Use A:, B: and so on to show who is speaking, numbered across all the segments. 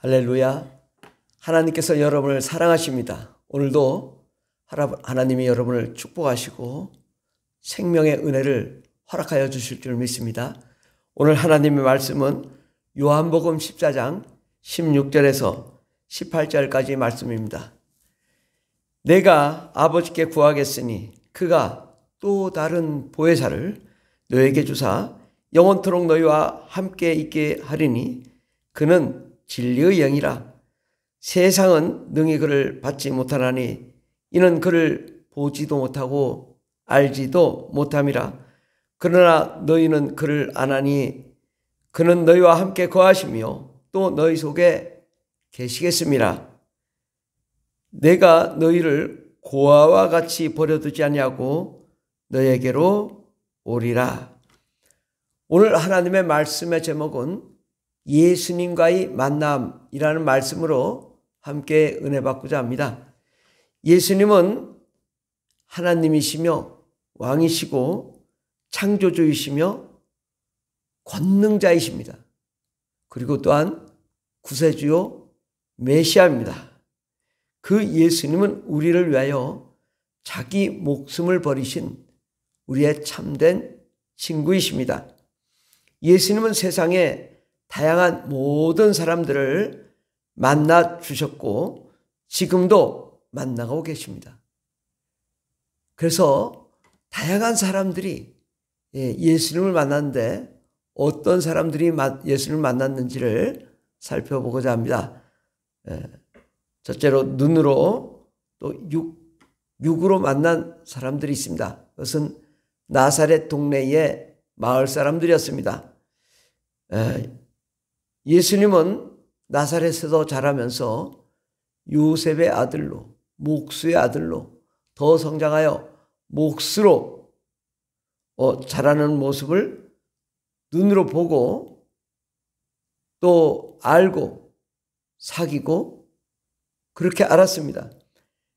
A: 할렐루야. 하나님께서 여러분을 사랑하십니다. 오늘도 하나님이 여러분을 축복하시고 생명의 은혜를 허락하여 주실 줄 믿습니다. 오늘 하나님의 말씀은 요한복음 14장 16절에서 18절까지 말씀입니다. 내가 아버지께 구하겠으니 그가 또 다른 보혜사를 너에게 주사 영원토록 너희와 함께 있게 하리니 그는 진리의 영이라. 세상은 능히 그를 받지 못하나니 이는 그를 보지도 못하고 알지도 못함이라. 그러나 너희는 그를 아나니 그는 너희와 함께 거하시며 또 너희 속에 계시겠습니다. 내가 너희를 고아와 같이 버려두지 아니하고 너희에게로 오리라. 오늘 하나님의 말씀의 제목은 예수님과의 만남이라는 말씀으로 함께 은혜 받고자 합니다. 예수님은 하나님이시며 왕이시고 창조주이시며 권능자이십니다. 그리고 또한 구세주요 메시아입니다. 그 예수님은 우리를 위하여 자기 목숨을 버리신 우리의 참된 친구이십니다. 예수님은 세상에 다양한 모든 사람들을 만나 주셨고 지금도 만나고 계십니다. 그래서 다양한 사람들이 예수님을 만났는데 어떤 사람들이 예수님을 만났는지를 살펴보고자 합니다. 첫째로 눈으로 또 육으로 만난 사람들이 있습니다. 그것은 나사렛 동네의 마을 사람들이었습니다. 예수님은 나사렛에서 자라면서 요셉의 아들로, 목수의 아들로 더 성장하여 목수로 자라는 모습을 눈으로 보고 또 알고 사귀고 그렇게 알았습니다.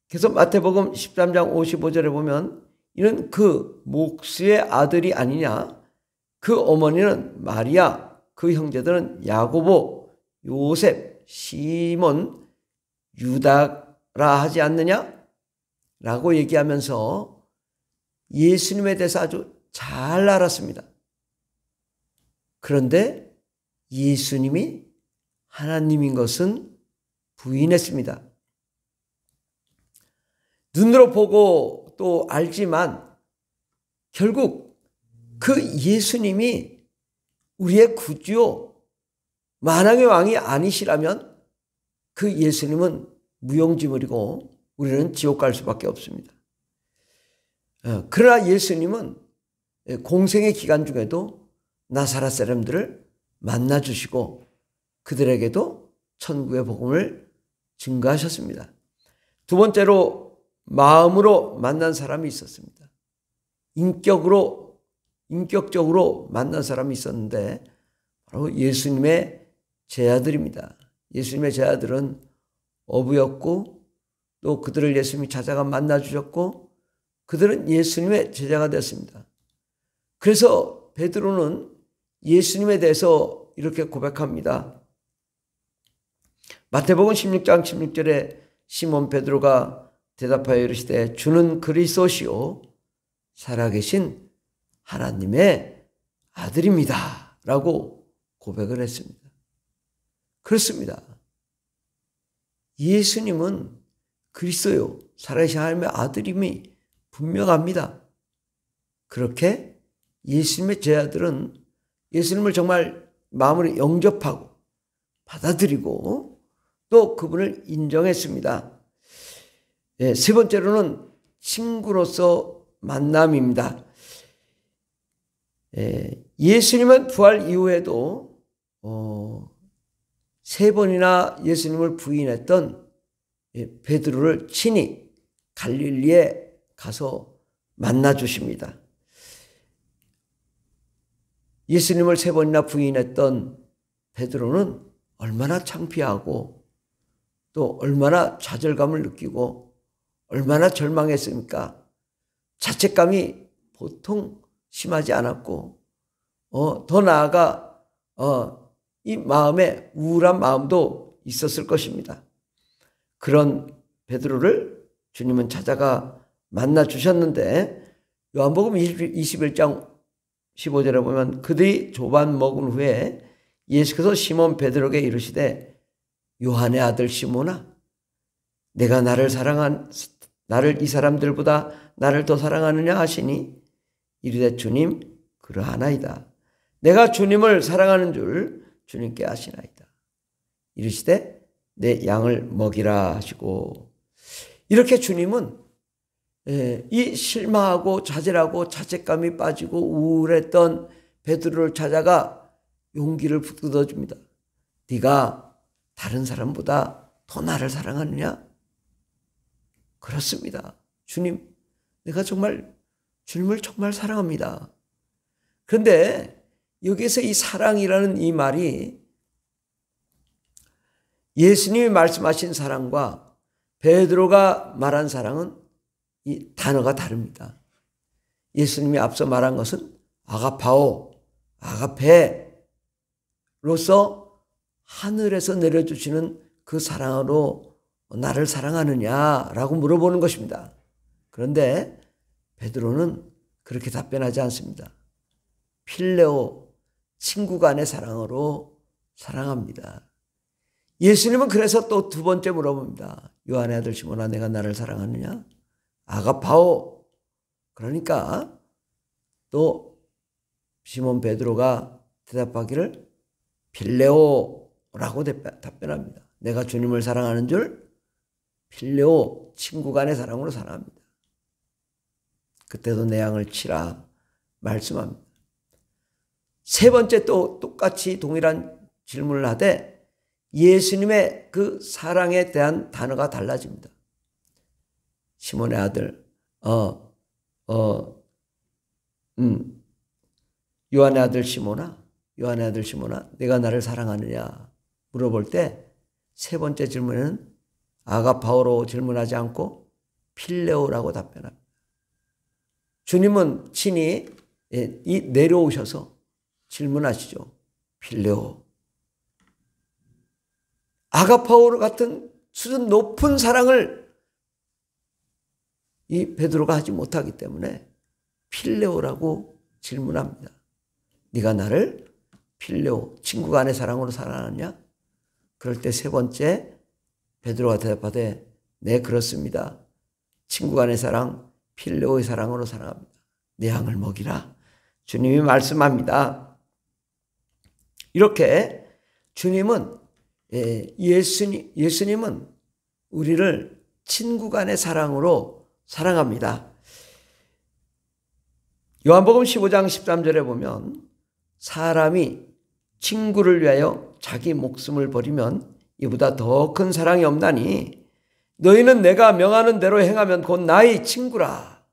A: 그래서 마태복음 13장 55절에 보면 이는 그 목수의 아들이 아니냐, 그 어머니는 마리아, 그 형제들은 야고보, 요셉, 시몬, 유다라 하지 않느냐? 라고 얘기하면서 예수님에 대해서 아주 잘 알았습니다. 그런데 예수님이 하나님인 것은 부인했습니다. 눈으로 보고 또 알지만 결국 그 예수님이 우리의 구주요 만왕의 왕이 아니시라면 그 예수님은 무용지물이고 우리는 지옥 갈 수밖에 없습니다. 그러나 예수님은 공생의 기간 중에도 나사렛 사람들을 만나주시고 그들에게도 천국의 복음을 증거하셨습니다. 두 번째로 마음으로 만난 사람이 있었습니다. 인격적으로 만난 사람이 있었는데 바로 예수님의 제자들입니다. 예수님의 제자들은 어부였고 또 그들을 예수님이 찾아가 만나주셨고 그들은 예수님의 제자가 됐습니다. 그래서 베드로는 예수님에 대해서 이렇게 고백합니다. 마태복음 16장 16절에 시몬 베드로가 대답하여 이르시되 주는 그리스도시요 살아계신 하나님의 아들입니다. 라고 고백을 했습니다. 그렇습니다. 예수님은 그리스도요 살아계신 하나님의 아들임이 분명합니다. 그렇게 예수님의 제자들은 예수님을 정말 마음으로 영접하고 받아들이고 또 그분을 인정했습니다. 세 번째로는 친구로서 만남입니다. 예수님은 부활 이후에도 3번이나 예수님을 부인했던 베드로를 친히 갈릴리에 가서 만나 주십니다. 예수님을 3번이나 부인했던 베드로는 얼마나 창피하고 또 얼마나 좌절감을 느끼고 얼마나 절망했습니까? 자책감이 보통 심하지 않았고 더 나아가 이 마음에 우울한 마음도 있었을 것입니다. 그런 베드로를 주님은 찾아가 만나 주셨는데 요한복음 21장 15절에 보면 그들이 조반 먹은 후에 예수께서 시몬 베드로에게 이르시되 요한의 아들 시몬아 내가 나를 이 사람들보다 나를 더 사랑하느냐 하시니 이르되 주님 그러하나이다. 내가 주님을 사랑하는 줄 주님께 아시나이다. 이르시되 내 양을 먹이라 하시고 이렇게 주님은 이 실망하고 좌절하고 자책감이 빠지고 우울했던 베드로를 찾아가 용기를 북돋아줍니다. 네가 다른 사람보다 더 나를 사랑하느냐? 그렇습니다. 주님, 내가 정말 주님을 정말 사랑합니다. 그런데 여기서 이 사랑이라는 이 말이 예수님이 말씀하신 사랑과 베드로가 말한 사랑은 이 단어가 다릅니다. 예수님이 앞서 말한 것은 아가파오, 아가페로서 하늘에서 내려주시는 그 사랑으로 나를 사랑하느냐라고 물어보는 것입니다. 그런데 베드로는 그렇게 답변하지 않습니다. 필레오, 친구 간의 사랑으로 사랑합니다. 예수님은 그래서 또 두 번째 물어봅니다. 요한의 아들 시몬아 내가 나를 사랑하느냐? 아가파오. 그러니까 또 시몬 베드로가 대답하기를 필레오라고 답변합니다. 내가 주님을 사랑하는 줄 필레오, 친구 간의 사랑으로 사랑합니다. 그때도 내 양을 치라 말씀합니다. 세 번째 또 똑같이 동일한 질문을 하되 예수님의 그 사랑에 대한 단어가 달라집니다. 시몬의 아들, 요한의 아들 시몬아, 내가 나를 사랑하느냐 물어볼 때 세 번째 질문에는 아가파오로 질문하지 않고 필레오라고 답변합니다. 주님은 친히 내려오셔서 질문하시죠. 필레오. 아가파오 같은 수준 높은 사랑을 이 베드로가 하지 못하기 때문에 필레오라고 질문합니다. 네가 나를 필레오, 친구 간의 사랑으로 사랑하느냐? 그럴 때 세 번째 베드로가 대답하되 네 그렇습니다. 친구 간의 사랑, 필레오의 사랑으로 사랑합니다. 내 양을 먹이라. 주님이 말씀합니다. 이렇게 주님은 예수님은 우리를 친구 간의 사랑으로 사랑합니다. 요한복음 15장 13절에 보면 사람이 친구를 위하여 자기 목숨을 버리면 이보다 더 큰 사랑이 없나니 너희는 내가 명하는 대로 행하면 곧 나의 친구라.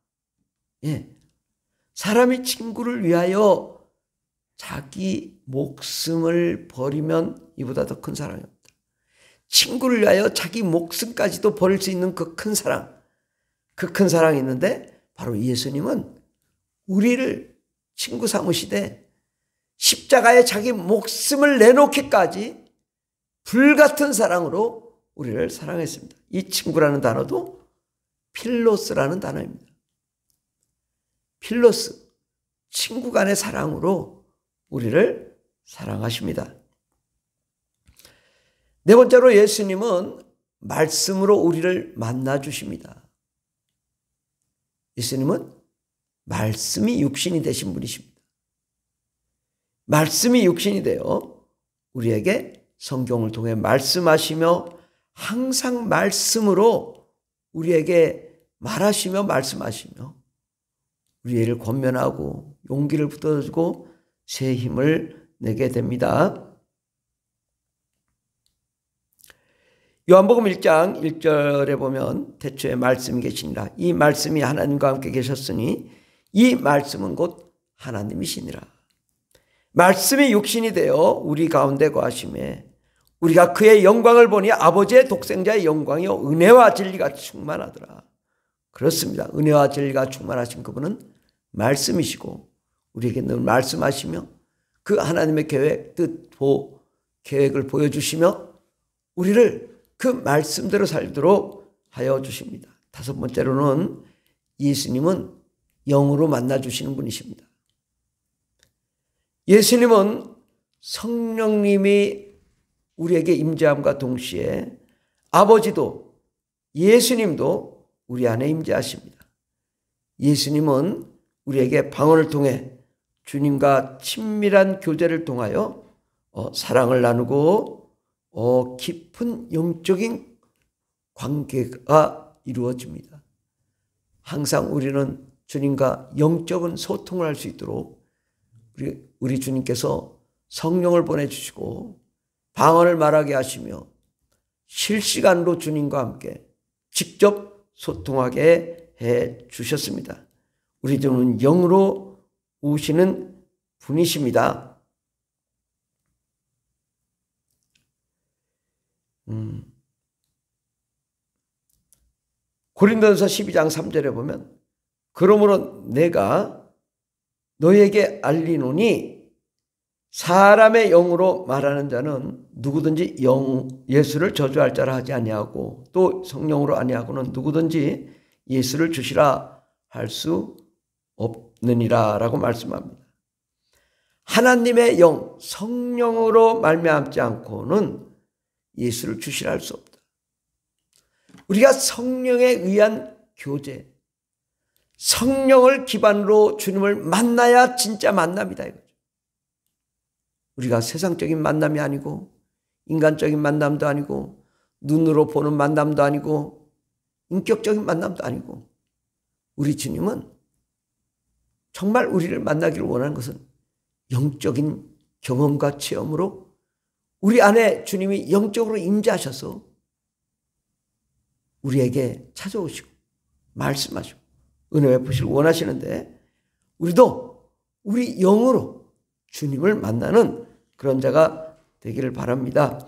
A: 사람이 친구를 위하여 자기 목숨을 버리면 이보다 더 큰 사랑이 없다. 친구를 위하여 자기 목숨까지도 버릴 수 있는 그 큰 사랑. 그 큰 사랑이 있는데 바로 예수님은 우리를 친구 삼으시되 십자가에 자기 목숨을 내놓기까지 불같은 사랑으로 우리를 사랑했습니다. 이 친구라는 단어도 필로스라는 단어입니다. 필로스, 친구 간의 사랑으로 우리를 사랑하십니다. 네 번째로 예수님은 말씀으로 우리를 만나 주십니다. 예수님은 말씀이 육신이 되신 분이십니다. 말씀이 육신이 되어 우리에게 성경을 통해 말씀하시며 항상 말씀으로 우리에게 말하시며 말씀하시며 우리를 권면하고 용기를 붙여주고 새 힘을 내게 됩니다. 요한복음 1장 1절에 보면 태초에 말씀이 계시니라. 이 말씀이 하나님과 함께 계셨으니 이 말씀은 곧 하나님이시니라. 말씀이 육신이 되어 우리 가운데 거하심에 우리가 그의 영광을 보니 아버지의 독생자의 영광이요 은혜와 진리가 충만하더라. 그렇습니다. 은혜와 진리가 충만하신 그분은 말씀이시고 우리에게 늘 말씀하시며 그 하나님의 계획, 뜻, 계획을 보여주시며 우리를 그 말씀대로 살도록 하여 주십니다. 다섯 번째로는 예수님은 영으로 만나주시는 분이십니다. 예수님은 성령님이 우리에게 임재함과 동시에 아버지도 예수님도 우리 안에 임재하십니다. 예수님은 우리에게 방언을 통해 주님과 친밀한 교제를 통하여 사랑을 나누고 깊은 영적인 관계가 이루어집니다. 항상 우리는 주님과 영적인 소통을 할 수 있도록 우리 주님께서 성령을 보내주시고 방언을 말하게 하시며 실시간으로 주님과 함께 직접 소통하게 해 주셨습니다. 우리 주님은 영으로 오시는 분이십니다. 고린도전서 12장 3절에 보면 그러므로 내가 너에게 알리노니 사람의 영으로 말하는 자는 누구든지 예수를 저주할 자라 하지 아니하고 또 성령으로 아니하고는 누구든지 예수를 주시라 할 수 없느니라 라고 말씀합니다. 하나님의 영 성령으로 말미암지 않고는 예수를 주시라 할 수 없다. 우리가 성령에 의한 교제, 성령을 기반으로 주님을 만나야 진짜 만남이다 이거죠. 우리가 세상적인 만남이 아니고 인간적인 만남도 아니고 눈으로 보는 만남도 아니고 인격적인 만남도 아니고 우리 주님은 정말 우리를 만나기를 원하는 것은 영적인 경험과 체험으로 우리 안에 주님이 영적으로 임재하셔서 우리에게 찾아오시고 말씀하시고 은혜 베푸시길 원하시는데 우리도 우리 영으로 주님을 만나는 그런 자가 되기를 바랍니다.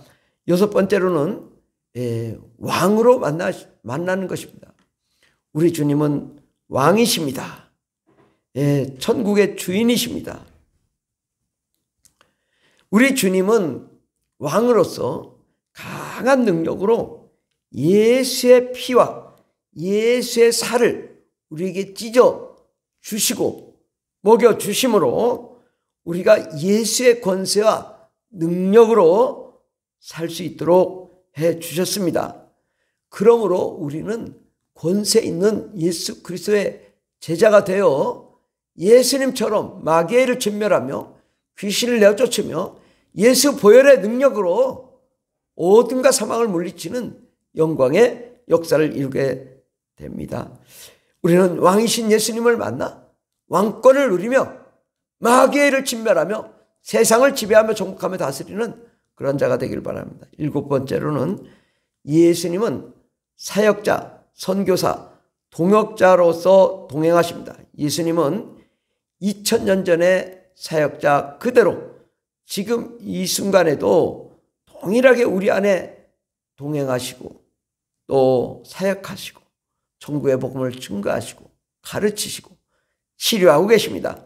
A: 여섯 번째로는 왕으로 만나는 것입니다. 우리 주님은 왕이십니다. 천국의 주인이십니다. 우리 주님은 왕으로서 강한 능력으로 예수의 피와 예수의 살을 우리에게 찢어 주시고 먹여 주심으로 우리가 예수의 권세와 능력으로 살 수 있도록 해 주셨습니다. 그러므로 우리는 권세 있는 예수 그리스도의 제자가 되어 예수님처럼 마귀를 진멸하며 귀신을 내쫓으며 예수 보혈의 능력으로 어둠과 사망을 물리치는 영광의 역사를 이루게 됩니다. 우리는 왕이신 예수님을 만나 왕권을 누리며 마귀를 진멸하며 세상을 지배하며 정복하며 다스리는 그런 자가 되길 바랍니다. 일곱 번째로는 예수님은 사역자, 선교사, 동역자로서 동행하십니다. 예수님은 2000년 전의 사역자 그대로 지금 이 순간에도 동일하게 우리 안에 동행하시고 또 사역하시고 천국의 복음을 증거하시고 가르치시고 치료하고 계십니다.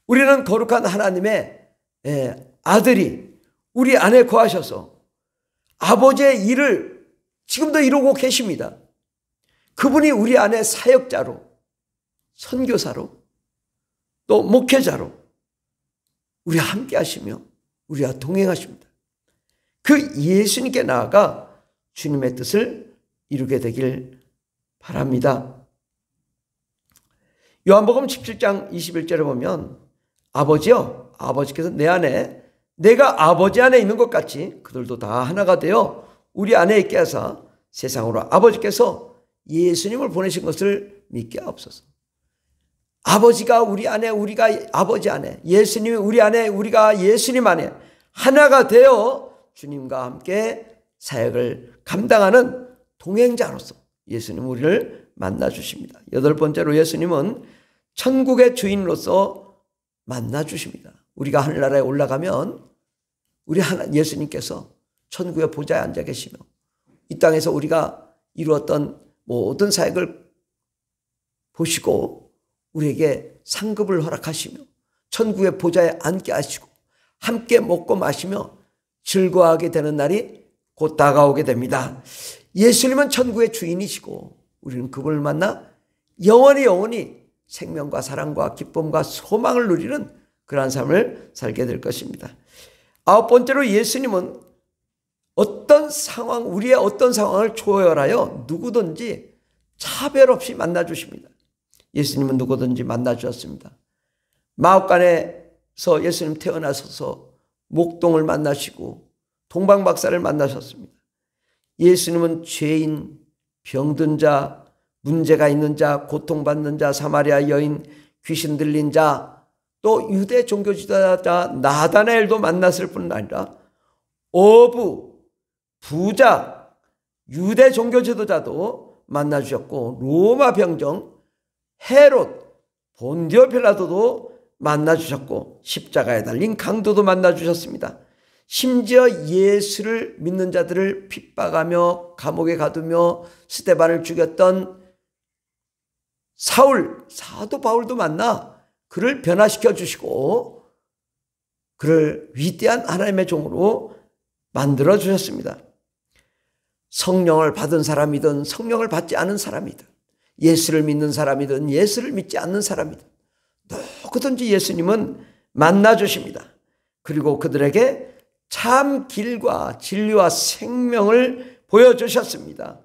A: 우리는 거룩한 하나님의 아들이 우리 안에 거하셔서 아버지의 일을 지금도 이루고 계십니다. 그분이 우리 안에 사역자로 선교사로 또 목회자로 우리와 함께 하시며 우리와 동행하십니다. 그 예수님께 나아가 주님의 뜻을 이루게 되길 바랍니다. 요한복음 17장 21절에 보면 아버지여 아버지께서 내 안에 내가 아버지 안에 있는 것 같이 그들도 다 하나가 되어 우리 안에 있게 하사 세상으로 아버지께서 예수님을 보내신 것을 믿게 하옵소서. 아버지가 우리 안에 우리가 아버지 안에 예수님이 우리 안에 우리가 예수님 안에 하나가 되어 주님과 함께 사역을 감당하는 동행자로서 예수님 우리를 만나주십니다. 여덟 번째로 예수님은 천국의 주인으로서 만나주십니다. 우리가 하늘나라에 올라가면 우리 예수님께서 천국의 보좌에 앉아 계시며 이 땅에서 우리가 이루었던 모든 사역을 보시고 우리에게 상급을 허락하시며 천국의 보좌에 앉게 하시고 함께 먹고 마시며 즐거워하게 되는 날이 곧 다가오게 됩니다. 예수님은 천국의 주인이시고 우리는 그분을 만나 영원히 생명과 사랑과 기쁨과 소망을 누리는 그러한 삶을 살게 될 것입니다. 아홉 번째로 예수님은 우리의 어떤 상황을 초월하여 누구든지 차별 없이 만나주십니다. 예수님은 누구든지 만나주셨습니다. 마옥간에서 예수님 태어나셔서 목동을 만나시고 동방박사를 만나셨습니다. 예수님은 죄인, 병든 자, 문제가 있는 자, 고통받는 자, 사마리아 여인, 귀신 들린 자, 또 유대 종교 지도자 나다나엘도 만났을 뿐 아니라 어부, 부자, 유대 종교 지도자도 만나주셨고 로마 병정, 헤롯, 본디오 빌라도도 만나주셨고 십자가에 달린 강도도 만나주셨습니다. 심지어 예수를 믿는 자들을 핍박하며 감옥에 가두며 스데반을 죽였던 사도 바울도 만나 그를 변화시켜 주시고 그를 위대한 하나님의 종으로 만들어 주셨습니다. 성령을 받은 사람이든 성령을 받지 않은 사람이든 예수를 믿는 사람이든 예수를 믿지 않는 사람이든 누구든지 예수님은 만나 주십니다. 그리고 그들에게 참 길과 진리와 생명을 보여주셨습니다.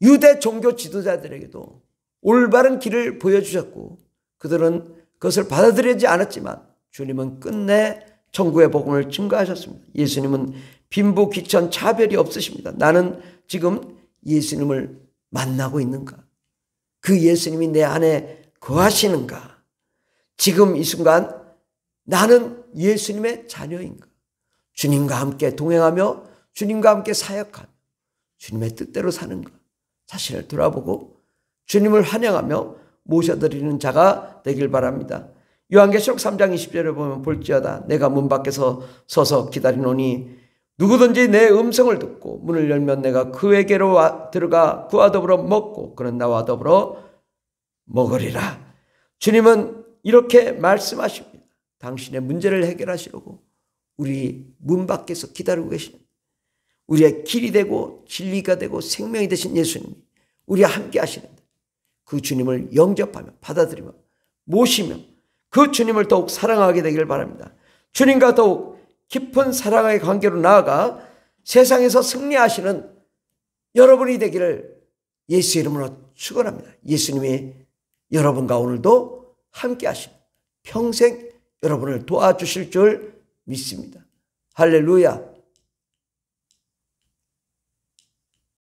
A: 유대 종교 지도자들에게도 올바른 길을 보여주셨고 그들은 그것을 받아들이지 않았지만 주님은 끝내 천국의 복음을 증거하셨습니다. 예수님은 빈부 귀천 차별이 없으십니다. 나는 지금 예수님을 만나고 있는가? 그 예수님이 내 안에 거하시는가? 지금 이 순간 나는 예수님의 자녀인가? 주님과 함께 동행하며 주님과 함께 사역하며 주님의 뜻대로 사는가? 자신을 돌아보고 주님을 환영하며 모셔드리는 자가 되길 바랍니다. 요한계시록 3장 20절에 보면 볼지어다 내가 문 밖에서 서서 기다리노니 누구든지 내 음성을 듣고 문을 열면 내가 그에게로 들어가 그와 더불어 먹고 그는 나와 더불어 먹으리라. 주님은 이렇게 말씀하십니다. 당신의 문제를 해결하시려고 우리 문 밖에서 기다리고 계십니다. 우리의 길이 되고 진리가 되고 생명이 되신 예수님이 우리와 함께 하시는데 그 주님을 영접하며 받아들이며 모시며 그 주님을 더욱 사랑하게 되길 바랍니다. 주님과 더욱 깊은 사랑의 관계로 나아가 세상에서 승리하시는 여러분이 되기를 예수 이름으로 축원합니다. 예수님이 여러분과 오늘도 함께 하시고 평생 여러분을 도와주실 줄 믿습니다. 할렐루야.